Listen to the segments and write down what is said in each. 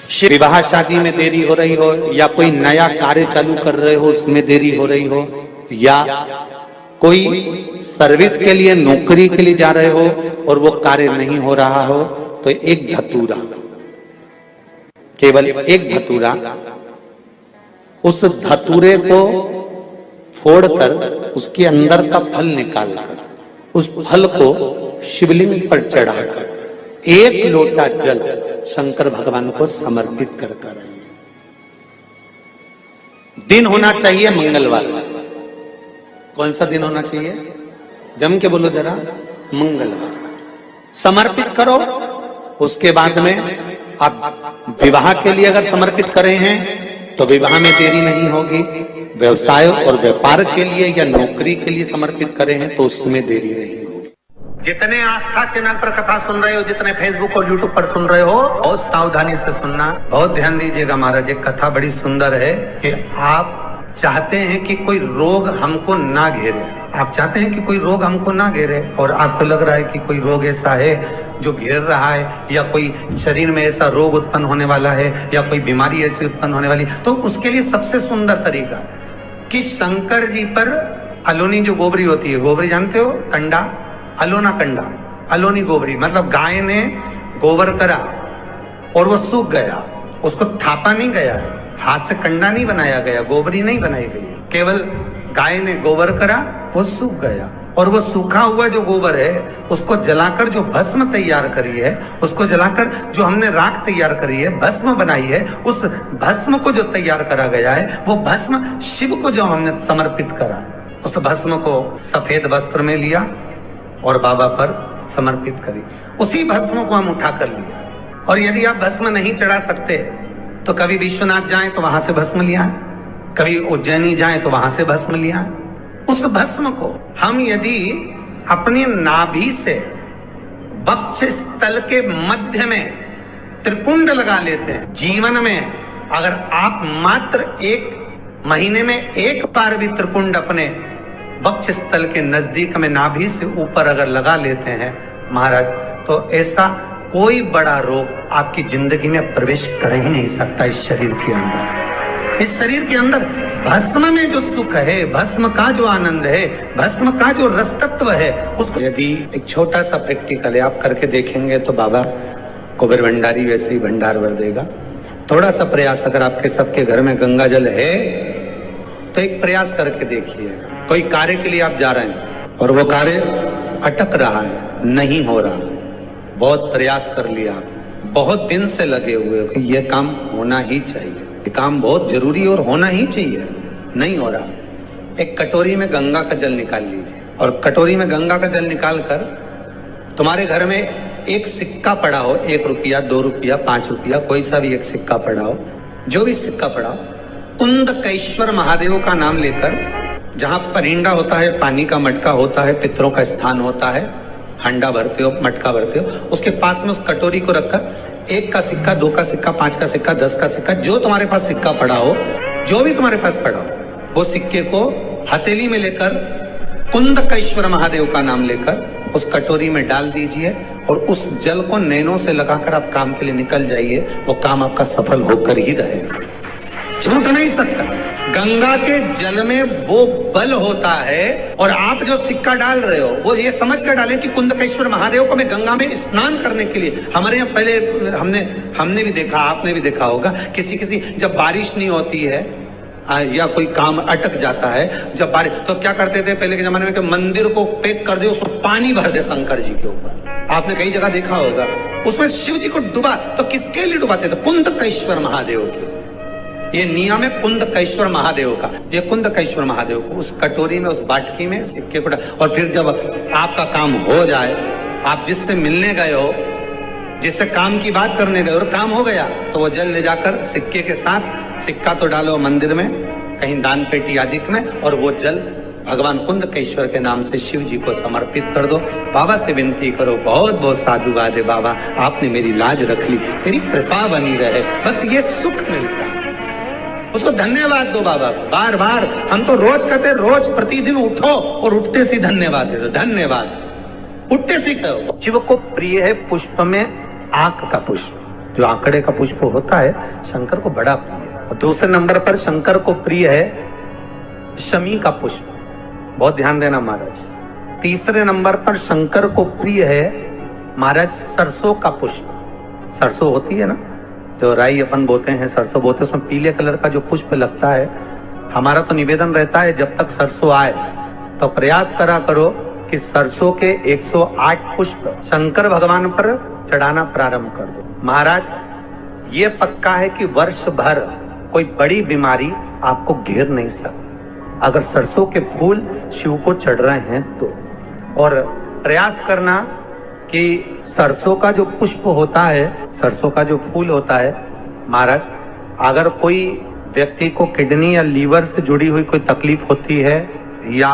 विवाह शादी में देरी हो रही हो, या कोई नया कार्य चालू कर रहे हो उसमें देरी हो रही हो, या कोई सर्विस के लिए नौकरी के लिए जा रहे हो और वो कार्य नहीं हो रहा हो, तो एक धतूरा, केवल एक धतूरा, उस धतूरे को फोड़कर उसके अंदर का फल निकालकर उस फल को शिवलिंग पर चढ़ाकर एक लोटा जल शंकर भगवान को समर्पित कर कर। दिन होना चाहिए मंगलवार। कौन सा दिन होना चाहिए? जम के बोलो जरा, मंगलवार। समर्पित करो। उसके बाद में आप विवाह के लिए अगर समर्पित करें हैं तो विवाह में देरी नहीं होगी। व्यवसाय और व्यापार के लिए या नौकरी के लिए समर्पित करें हैं तो उसमें देरी नहीं होगी। जितने आस्था चैनल पर कथा सुन रहे हो, जितने फेसबुक और यूट्यूब पर सुन रहे हो, बहुत सावधानी से सुनना, बहुत ध्यान दीजिएगा महाराज। एक कथा बड़ी सुंदर है कि आप चाहते हैं कि कोई रोग हमको ना घेरे, आप चाहते हैं कि कोई रोग हमको ना घेरे, और आपको लग रहा है कि कोई रोग ऐसा है जो घेर रहा है, या कोई शरीर में ऐसा रोग उत्पन्न होने वाला है, या कोई बीमारी ऐसी उत्पन्न होने वाली, तो उसके लिए सबसे सुंदर तरीका कि शंकर जी पर अलोनी जो गोबरी होती है, गोबरी जानते हो, कंडा, अलोना कंडा, अलोनी गोबरी, मतलब गाय ने गोबर करा और वो सूख गया, उसको थापा नहीं गया, हाथ से कंडा नहीं बनाया गया, गोबरी नहीं बनाई गई, केवल गाय ने गोबर करा, वो सूख गया, और वो सूखा हुआ जो गोबर है उसको जलाकर जो भस्म तैयार करी है, उसको जलाकर जो हमने राख तैयार करी है, भस्म बनाई है, उस भस्म को जो तैयार करा गया है, वो भस्म शिव को जो हमने समर्पित करा, उस भस्म को सफेद वस्त्र में लिया और बाबा पर समर्पित करी। उसी भस्म को हम उठा कर लिया। और यदि आप भस्म नहीं चढ़ा सकते तो कभी विश्वनाथ जाएं तो वहां से भस्म लिया, कभी उज्जैनी जाएं तो वहां से भस्म लिया। उस भस्म को हम यदि अपनी नाभि से वक्ष स्थल के मध्य में त्रिपुंड लगा लेते हैं, जीवन में अगर आप मात्र एक महीने में एक बार भी त्रिपुंड अपने वक्ष स्थल के नजदीक में नाभि से ऊपर अगर लगा लेते हैं महाराज, तो ऐसा कोई बड़ा रोग आपकी जिंदगी में प्रवेश कर ही नहीं सकता। इस शरीर के अंदर, इस शरीर के अंदर भस्म में जो सुख है, भस्म का जो आनंद है, भस्म का जो रस तत्व है, उसको यदि एक छोटा सा प्रैक्टिकल है आप करके देखेंगे तो बाबा कुबेर भंडारी वैसे ही भंडार भर देगा। थोड़ा सा प्रयास, अगर आपके सबके घर में गंगा जल है तो एक प्रयास करके देखिएगा। कोई कार्य के लिए आप जा रहे हैं और वो कार्य अटक रहा है, नहीं हो रहा, बहुत प्रयास कर लिया, बहुत दिन से लगे हुए हो कि ये काम होना ही चाहिए, ये काम बहुत जरूरी और होना ही चाहिए, नहीं हो रहा। एक कटोरी में गंगा का जल निकाल लीजिए, और कटोरी में गंगा का जल निकाल कर तुम्हारे घर में एक सिक्का पड़ा हो, 1 रुपया, 2 रुपया, 5 रुपया, कोई सा भी एक सिक्का पड़ा हो, जो भी सिक्का पड़ा हो, कुंदकेश्वर महादेव का नाम लेकर, जहां परिंडा होता है, पानी का मटका होता है, पितरों का स्थान होता है, हंडा भरते हो, मटका भरते हो, उसके पास में उस कटोरी को रखकर 1 का सिक्का, 2 का सिक्का, 5 का सिक्का, 10 का सिक्का, जो तुम्हारे पास सिक्का पड़ा हो, जो भी तुम्हारे पास पड़ा हो, वो सिक्के को हथेली में लेकर कुंदकेश्वर महादेव का नाम लेकर उस कटोरी में डाल दीजिए, और उस जल को नैनों से लगाकर आप काम के लिए निकल जाइए। वो काम आपका सफल होकर ही रहेगा, छूट नहीं सकता। गंगा के जल में वो बल होता है, और आप जो सिक्का डाल रहे हो वो ये समझ कर डालें कि कुंदकेश्वर महादेव को मैं गंगा में स्नान करने के लिए। हमारे यहाँ पहले हमने भी देखा, आपने भी देखा होगा, किसी जब बारिश नहीं होती है या कोई काम अटक जाता है, जब बारिश, तो क्या करते थे पहले के जमाने में कि मंदिर को पैक कर दे, उसमें पानी भर दे शंकर जी के ऊपर। आपने कई जगह देखा होगा, उसमें शिव जी को डुबा, तो किसके लिए डुबाते थे? कुंदकेश्वर महादेव के। ये नियम है कुंदकेश्वर महादेव का। ये कुंदकेश्वर महादेव को उस कटोरी में, उस बाटकी में सिक्के को, और फिर जब आपका काम हो जाए, आप जिससे मिलने गए हो, जिससे काम की बात करने गए और काम हो गया, तो वो जल ले जाकर सिक्के के साथ, सिक्का तो डालो मंदिर में, कहीं दान पेटी आदि में, और वो जल भगवान कुंदकेश्वर के नाम से शिव जी को समर्पित कर दो। बाबा से विनती करो, बहुत बहुत साधुवाद है बाबा, आपने मेरी लाज रख ली, तेरी कृपा बनी रहे, बस ये सुख मिलता है। उसको धन्यवाद दो बाबा, बार बार। हम तो रोज कहते, रोज प्रतिदिन उठो और उठते सी धन्यवाद दे दो, धन्यवाद, उठते सी कहो। शिव को प्रिय है पुष्प में आंख का पुष्प, जो आंकड़े का पुष्प होता है शंकर को बड़ा प्रिय है। और दूसरे नंबर पर शंकर को प्रिय है शमी का पुष्प, बहुत ध्यान देना महाराज। तीसरे नंबर पर शंकर को प्रिय है महाराज सरसों का पुष्प। सरसों होती है ना, जो राई अपन बोते हैं, सरसों बोते हैं, उसमें पीले कलर का जो पुष्प लगता है। हमारा तो निवेदन रहता है जब तक सरसों आए तो प्रयास करा करो कि सरसों के 108 पुष्प शंकर भगवान पर चढ़ाना प्रारंभ कर दो। महाराज ये पक्का है कि वर्ष भर कोई बड़ी बीमारी आपको घेर नहीं सकती अगर सरसों के फूल शिव को चढ़ रहे हैं तो। और प्रयास करना कि सरसों का जो पुष्प होता है, सरसों का जो फूल होता है महाराज, अगर कोई व्यक्ति को किडनी या लीवर से जुड़ी हुई कोई तकलीफ होती है या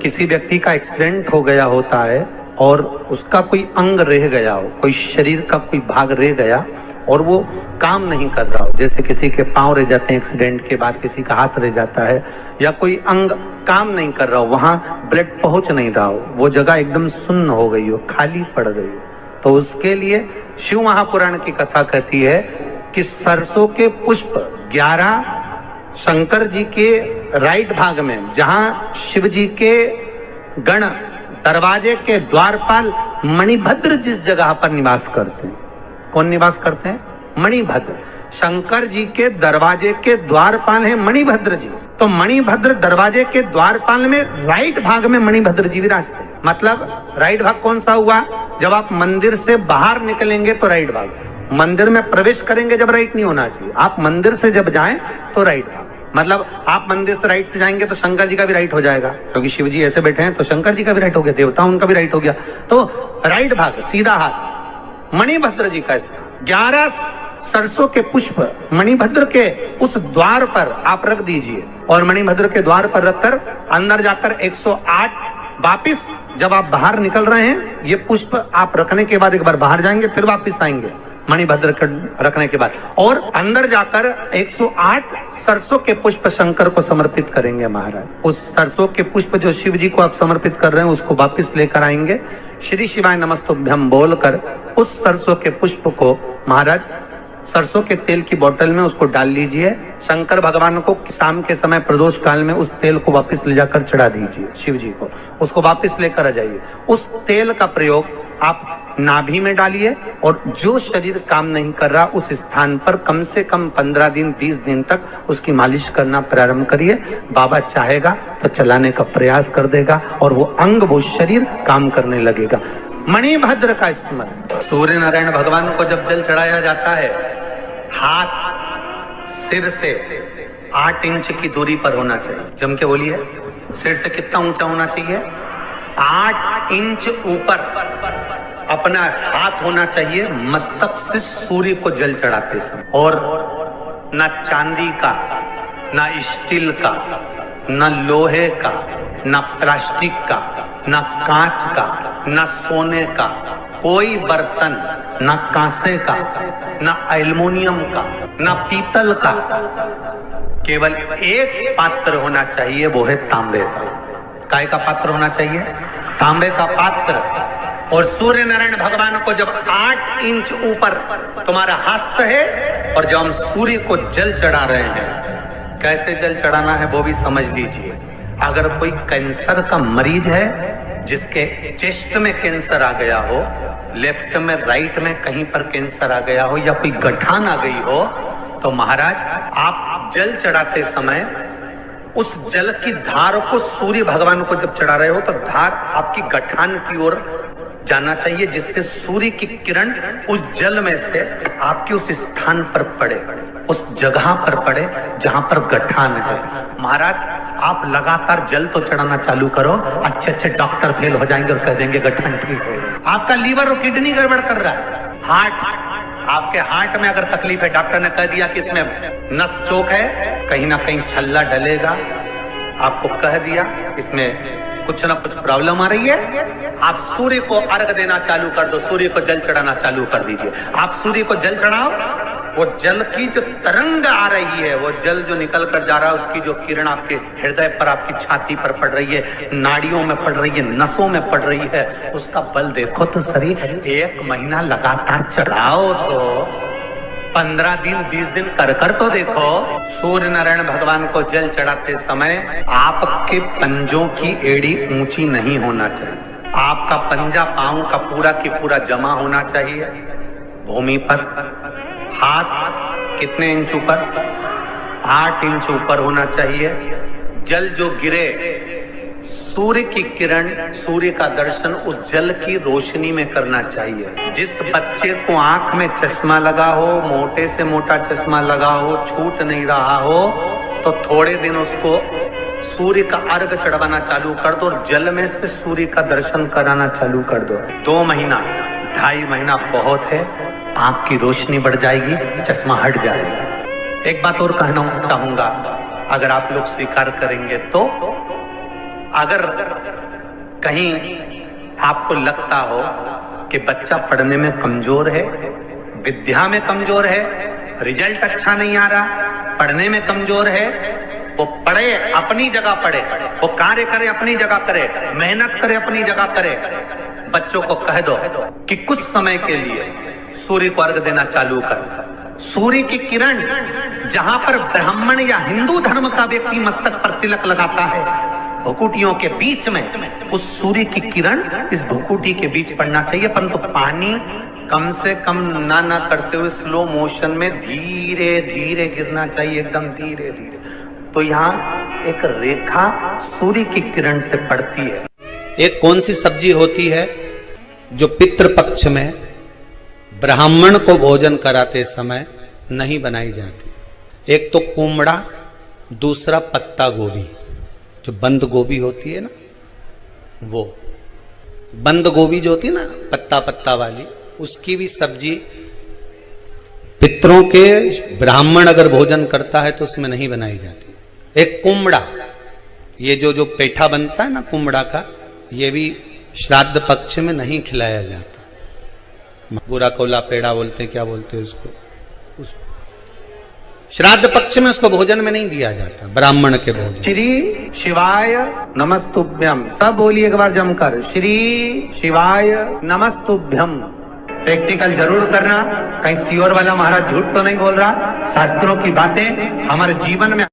किसी व्यक्ति का एक्सीडेंट हो गया होता है और उसका कोई अंग रह गया हो, कोई शरीर का कोई भाग रह गया और वो काम नहीं कर रहा हो, जैसे किसी के पांव रह जाते हैं एक्सीडेंट के बाद, किसी का हाथ रह जाता है, या कोई अंग काम नहीं कर रहा हो, वहां ब्लड पहुंच नहीं रहा हो, वो जगह एकदम सुन्न हो गई हो, खाली पड़ गई हो, तो उसके लिए शिव महापुराण की कथा कहती है कि सरसों के पुष्प 11 शंकर जी के राइट भाग में, जहां शिव जी के गण दरवाजे के द्वारपाल मणिभद्र जिस जगह पर निवास करते हैं, कौन निवास करते हैं? मणिभद्र। शंकर जी के दरवाजे के द्वारपाल हैं मणिभद्र जी। तो मणिभद्र दरवाजे के द्वारपाल में राइट भाग में मणिभद्र जी विराजते हैं। मतलब राइट भाग कौन सा हुआ? जब आप मंदिर से बाहर निकलेंगे तो राइट भाग, मंदिर में प्रवेश करेंगे जब राइट नहीं होना चाहिए, आप मंदिर से जब जाएं तो राइट भाग। मतलब आप मंदिर से राइट से जाएंगे तो शंकर जी का भी राइट हो जाएगा, क्योंकि शिव जी ऐसे बैठे हैं तो शंकर जी का भी राइट हो गया, देवता उनका भी राइट हो गया, तो राइट भाग सीधा हाथ मणिभद्र जी का स्थान। 11 सरसों के पुष्प मणिभद्र के उस द्वार पर आप रख दीजिए और मणिभद्र के द्वार पर रखकर अंदर जाकर 108 वापिस जब आप बाहर निकल रहे हैं, ये पुष्प आप रखने के बाद एक बार बाहर जाएंगे फिर वापिस आएंगे मणिभद्र रखने के बाद, और अंदर जाकर 108 सरसों के पुष्प शंकर को समर्पित करेंगे महाराज। उस सरसों के पुष्प जो शिव जी को आप समर्पित कर रहे हैं उसको वापिस लेकर आएंगे, श्री शिवाय नमस्तुभ्यम बोलकर उस सरसों के पुष्प को महाराज सरसों के तेल की बोतल में उसको डाल लीजिए। शंकर भगवान को शाम के समय प्रदोष काल में उस तेल को वापस ले जाकर चढ़ा दीजिए शिव जी को, उसको वापस लेकर आ जाइए। उस तेल का प्रयोग आप नाभि में डालिए और जो शरीर काम नहीं कर रहा उस स्थान पर कम से कम 15 दिन 20 दिन तक उसकी मालिश करना प्रारंभ करिए। बाबा चाहेगा तो चलाने का प्रयास कर देगा और वो अंग वो शरीर काम करने लगेगा। मणिभद्र का स्मरण। सूर्य नारायण भगवान को जब जल चढ़ाया जाता है, हाथ सिर से 8 इंच की दूरी पर होना चाहिए। जम के बोलिए, सिर से कितना ऊंचा होना चाहिए? 8 इंच ऊपर अपना हाथ होना चाहिए मस्तक से सूर्य को जल चढ़ाते समय। और ना चांदी का, ना स्टील का, ना लोहे का, ना प्लास्टिक का, ना कांच का, ना सोने का कोई बर्तन, ना कांसे का, ना एल्युमिनियम का, ना पीतल का, केवल एक पात्र होना चाहिए, वो है तांबे का। काय का पात्र होना चाहिए? तांबे का पात्र। और सूर्य नारायण भगवान को जब 8 इंच ऊपर तुम्हारा हस्त है और जब हम सूर्य को जल चढ़ा रहे हैं, कैसे जल चढ़ाना है वो भी समझ लीजिए। अगर कोई कैंसर का मरीज है, जिसके चेस्ट में कैंसर आ गया हो, लेफ्ट में राइट में कहीं पर कैंसर आ गया हो या कोई गठान आ गई हो, तो महाराज आप जल चढ़ाते समय उस जल की धार को सूर्य भगवान को जब चढ़ा रहे हो तो धार आपकी गठान की ओर जाना चाहिए, जिससे सूर्य की किरण उस जल में से आपके उस स्थान पर पड़े, उस जगह पर पड़े जहां पर गठान है। महाराज आप लगातार जल तो चढ़ाना चालू करो, अच्छे डॉक्टर फेल हो जाएंगे और कह देंगे गठान ठीक हो गया। आपका लीवर और किडनी गड़बड़ कर रहा है, हार्ट, आपके हार्ट में अगर तकलीफ है, डॉक्टर ने कह दिया कि इसमें नस चोक है, कहीं ना कहीं छल्ला डलेगा, आपको कह दिया इसमें कुछ ना कुछ प्रॉब्लम आ रही है, आप सूर्य को अर्घ देना चालू कर दो, सूर्य को जल चढ़ाना चालू कर दीजिए। आप सूर्य को जल चढ़ाओ, वो जल की जो तरंग आ रही है, वो जल जो निकल कर जा रहा है, उसकी जो किरण आपके हृदय पर, आपकी छाती पर पड़ रही है, नाड़ियों में पड़ रही है, नसों में पड़ रही है, उसका बल देखो तो सही। 1 महीना लगातार चढ़ाओ तो 15 दिन 20 दिन कर तो देखो। सूर्य नारायण भगवान को जल चढ़ाते समय आपके पंजों की एड़ी ऊंची नहीं होना चाहिए। आपका पंजा पांव का पूरा की पूरा जमा होना चाहिए भूमि पर। हाथ कितने इंच ऊपर? 8 इंच ऊपर होना चाहिए। जल जो गिरे, सूर्य की किरण, सूर्य का दर्शन उस जल की रोशनी में करना चाहिए। जिस बच्चे को आंख में चश्मा लगा हो, मोटे से मोटा चश्मा लगा हो, छूट नहीं रहा हो, तो थोड़े दिन उसको सूर्य का अर्घ चढ़वाना चालू कर दो और जल में से सूर्य का दर्शन कराना चालू कर दो। 2 महीना 2.5 महीना बहुत है, आंख की रोशनी बढ़ जाएगी, चश्मा हट जाएगा। एक बात और कहना चाहूंगा, अगर आप लोग स्वीकार करेंगे तो, अगर कहीं आपको लगता हो कि बच्चा पढ़ने में कमजोर है, विद्या में कमजोर है, रिजल्ट अच्छा नहीं आ रहा, पढ़ने में कमजोर है, वो पढ़े, अपनी जगह पढ़े, वो कार्य करे, अपनी जगह करे, मेहनत करे, अपनी जगह करे। बच्चों को कह दो कि कुछ समय के लिए सूर्य को अर्घ देना चालू कर। सूर्य की किरण जहां पर ब्राह्मण या हिंदू धर्म का व्यक्ति मस्तक पर तिलक लगाता है, भुकुटियों के बीच में उस सूर्य की किरण इस भुकुटी के बीच पड़ना चाहिए, परंतु पानी कम से कम ना करते हुए स्लो मोशन में धीरे धीरे गिरना चाहिए, एकदम धीरे धीरे। तो यहाँ एक रेखा सूर्य की किरण से पड़ती है। एक कौन सी सब्जी होती है जो पितृपक्ष में ब्राह्मण को भोजन कराते समय नहीं बनाई जाती? एक तो कुमड़ा, दूसरा पत्ता गोभी, जो बंद गोभी होती है ना, वो बंद गोभी जो होती है ना पत्ता पत्ता वाली, उसकी भी सब्जी पितरों के ब्राह्मण अगर भोजन करता है तो उसमें नहीं बनाई जाती। एक कुमड़ा, ये जो पेठा बनता है ना कुमड़ा का, ये भी श्राद्ध पक्ष में नहीं खिलाया जाता। बुरा कोला पेड़ा बोलते, क्या बोलते हैं उसको, उस श्राद्ध पक्ष में उसको भोजन में नहीं दिया जाता, ब्राह्मण के भोजन। श्री शिवाय नमस्तुभ्यम, सब बोलिए एक बार जमकर, श्री शिवाय नमस्तुभ्यम। प्रैक्टिकल जरूर करना, कहीं सियोर वाला महाराज झूठ तो नहीं बोल रहा। शास्त्रों की बातें हमारे जीवन में